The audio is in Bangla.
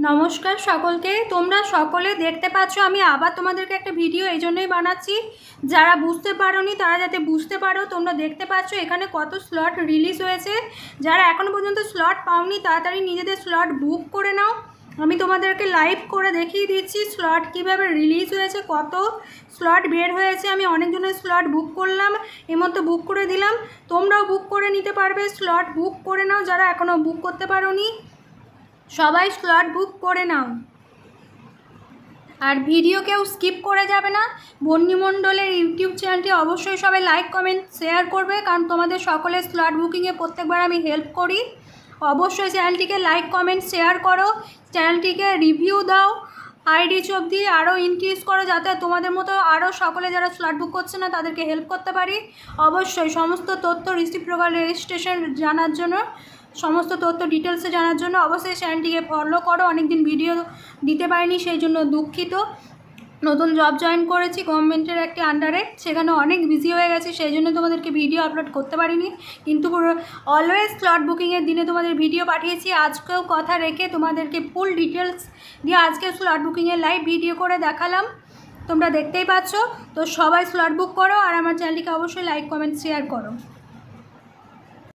নমস্কার সকলকে। তোমরা সকলে দেখতে পাচ্ছ আমি আবার তোমাদেরকে একটা ভিডিও এই জন্যই বানাচ্ছি, যারা বুঝতে পারোনি তারা যাতে বুঝতে পারো। তোমরা দেখতে পাচ্ছ এখানে কত স্লট রিলিজ হয়েছে। যারা এখনও পর্যন্ত স্লট পাওনি তাড়াতাড়ি নিজেদের স্লট বুক করে নাও। আমি তোমাদেরকে লাইভ করে দেখিয়ে দিচ্ছি স্লট কীভাবে রিলিজ হয়েছে, কত স্লট বের হয়েছে। আমি অনেকজনের স্লট বুক করলাম, এর মধ্যে বুক করে দিলাম। তোমরাও বুক করে নিতে পারবে, স্লট বুক করে নাও। যারা এখনও বুক করতে পারোনি সবাই স্লট বুক করে নাও। আর ভিডিও কেউ স্কিপ করে যাবে না। বন্নি মণ্ডলের ইউটিউব চ্যানেলটি অবশ্যই সবাই লাইক কমেন্ট শেয়ার করবে, কারণ তোমাদের সকলের স্লট বুকিংয়ে প্রত্যেকবার আমি হেল্প করি। অবশ্যই চ্যানেলটিকে লাইক কমেন্ট শেয়ার করো, চ্যানেলটিকে রিভিউ দাও, আইডি অবধি আরও ইনক্রিজ করো, যাতে তোমাদের মতো আরও সকলে যারা স্লট বুক করছে না তাদেরকে হেল্প করতে পারি। অবশ্যই সমস্ত তথ্য রিসিপ্রোকাল রেজিস্ট্রেশন জানার জন্য, সমস্ত তথ্য ডিটেলসে জানার জন্য অবশ্যই চ্যানেলটিকে ফলো করো। অনেকদিন ভিডিও দিতে পারিনি, সেই জন্য দুঃখিত। নতুন জব জয়েন করেছি গভর্নমেন্টের একটি আন্ডারে, সেখানে অনেক বিজি হয়ে গেছে, সেই জন্য তোমাদেরকে ভিডিও আপলোড করতে পারিনি। কিন্তু অলওয়েজ স্লট বুকিংয়ের দিনে তোমাদের ভিডিও পাঠিয়েছি। আজকেও কথা রেখে তোমাদেরকে ফুল ডিটেলস দিয়ে আজকে স্লট বুকিংয়ের লাইভ ভিডিও করে দেখালাম। তোমরা দেখতেই পাচ্ছ। তো সবাই স্লট বুক করো আর আমার চ্যানেলটিকে অবশ্যই লাইক কমেন্ট শেয়ার করো।